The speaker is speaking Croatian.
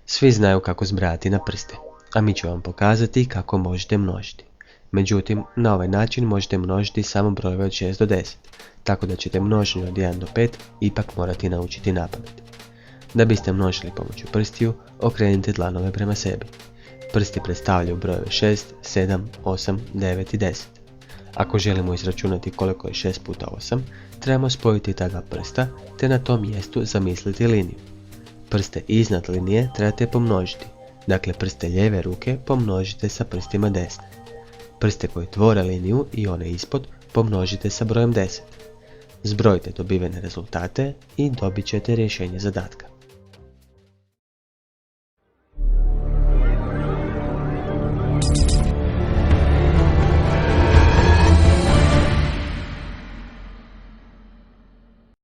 Svi znaju kako zbrajati na prste, a mi ću vam pokazati kako možete množiti. Međutim, na ovaj način možete množiti samo brojeve od 6 do 10, tako da ćete množenje od 1 do 5 ipak morati naučiti napamet. Da biste množili pomoću prstiju, okrenite dlanove prema sebi. Prsti predstavljaju brojeve 6, 7, 8, 9 i 10. Ako želimo izračunati koliko je 6 puta 8, trebamo spojiti ta dva prsta te na tom mjestu zamisliti liniju. Prste iznad linije trebate pomnožiti, dakle prste lijeve ruke pomnožite sa prstima desne. Prste koji tvore liniju i one ispod pomnožite sa brojem 10. Zbrojite dobivene rezultate i dobit ćete rješenje zadatka.